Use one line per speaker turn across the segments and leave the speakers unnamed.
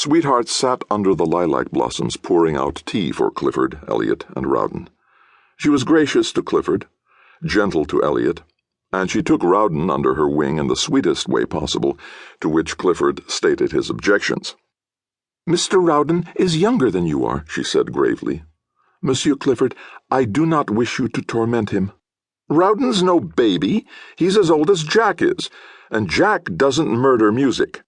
Sweetheart sat under the lilac blossoms pouring out tea for Clifford, Elliot, and Rowden. She was gracious to Clifford, gentle to Elliot, and she took Rowden under her wing in the sweetest way possible, to which Clifford stated his objections. "Mr. Rowden is younger than you are," she said gravely. "Monsieur Clifford, I do not wish you to torment him." "Rowden's no baby. He's as old as Jack is, and Jack doesn't murder music."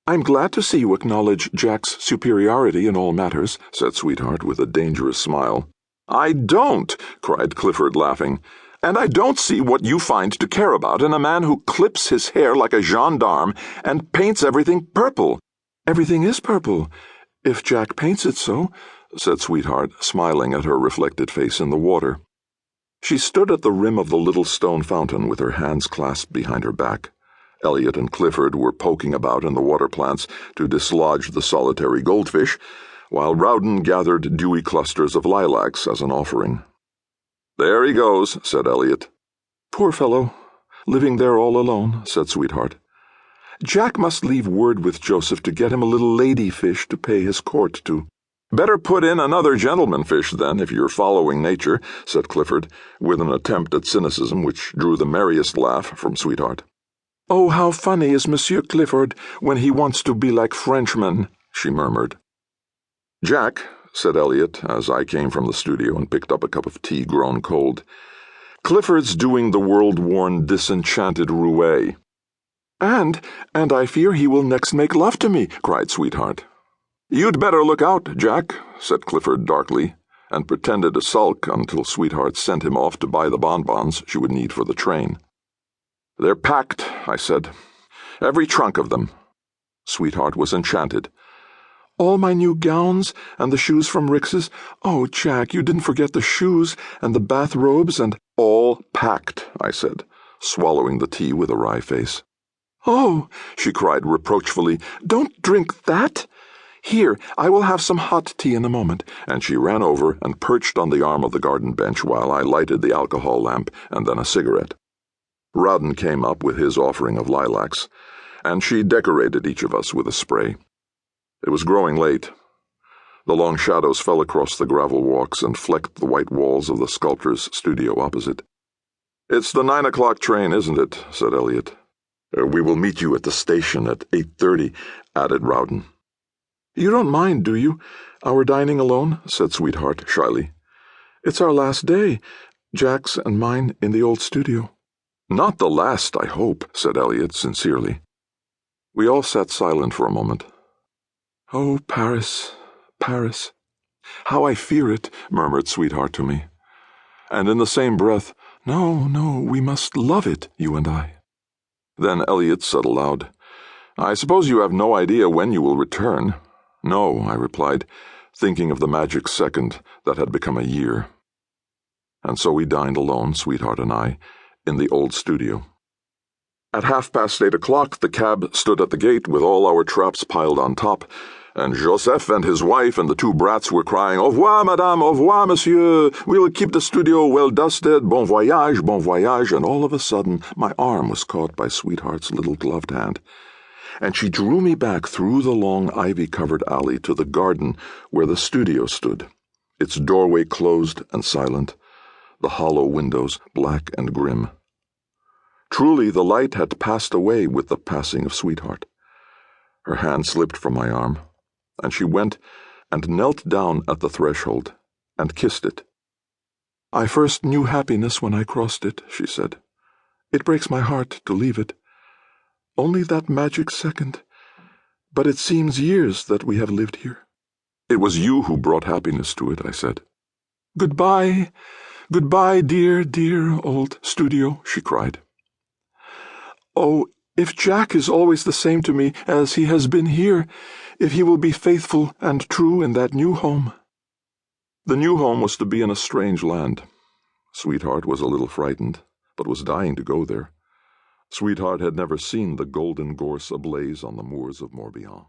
"I'm glad to see you acknowledge Jack's superiority in all matters," said Sweetheart with a dangerous smile. "I don't," cried Clifford, laughing. "And I don't see what you find to care about in a man who clips his hair like a gendarme and paints everything purple." "Everything is purple, if Jack paints it so," said Sweetheart, smiling at her reflected face in the water. She stood at the rim of the little stone fountain with her hands clasped behind her back. Elliot and Clifford were poking about in the water plants to dislodge the solitary goldfish, while Rowden gathered dewy clusters of lilacs as an offering. "There he goes," said Elliot. "Poor fellow, living there all alone," said Sweetheart. "Jack must leave word with Joseph to get him a little ladyfish to pay his court to." "Better put in another gentleman fish, then, if you're following nature," said Clifford, with an attempt at cynicism which drew the merriest laugh from Sweetheart. "Oh, how funny is Monsieur Clifford when he wants to be like Frenchmen," she murmured. "Jack," said Elliot, as I came from the studio and picked up a cup of tea grown cold, "Clifford's doing the world-worn disenchanted roue." And I fear he will next make love to me," cried Sweetheart. "You'd better look out, Jack," said Clifford darkly, and pretended to sulk until Sweetheart sent him off to buy the bonbons she would need for the train. "They're packed," I said. "Every trunk of them." Sweetheart was enchanted. "All my new gowns and the shoes from Rix's? Oh, Jack, you didn't forget the shoes and the bathrobes and—" "All packed," I said, swallowing the tea with a wry face. "Oh," she cried reproachfully, "don't drink that! Here, I will have some hot tea in a moment," and she ran over and perched on the arm of the garden bench while I lighted the alcohol lamp and then a cigarette. Rowden came up with his offering of lilacs, and she decorated each of us with a spray. It was growing late. The long shadows fell across the gravel walks and flecked the white walls of the sculptor's studio opposite. "It's the 9 o'clock train, isn't it?" said Elliot. "We will meet you at the station at 8:30, added Rowden. "You don't mind, do you, our dining alone?" said Sweetheart shyly. "It's our last day, Jack's and mine, in the old studio." "Not the last, I hope," said Elliot sincerely. We all sat silent for a moment. "Oh, Paris, Paris. How I fear it," murmured Sweetheart to me. And in the same breath, No, we must love it, you and I." Then Elliot said aloud, "I suppose you have no idea when you will return." "No," I replied, thinking of the magic second that had become a year. And so we dined alone, Sweetheart and I, in the old studio. At 8:30, the cab stood at the gate with all our traps piled on top, and Joseph and his wife and the two brats were crying, "Au revoir, madame, au revoir, monsieur. We will keep the studio well dusted. Bon voyage, bon voyage." And all of a sudden my arm was caught by Sweetheart's little gloved hand, and she drew me back through the long ivy-covered alley to the garden where the studio stood, its doorway closed and silent, the hollow windows black and grim. Truly, the light had passed away with the passing of Sweetheart. Her hand slipped from my arm, and she went and knelt down at the threshold and kissed it. "I first knew happiness when I crossed it," she said. "It breaks my heart to leave it. Only that magic second, but it seems years that we have lived here." "It was you who brought happiness to it," I said. Goodbye, dear, dear old studio," she cried. "Oh, if Jack is always the same to me as he has been here, if he will be faithful and true in that new home." The new home was to be in a strange land. Sweetheart was a little frightened, but was dying to go there. Sweetheart had never seen the golden gorse ablaze on the moors of Morbihan.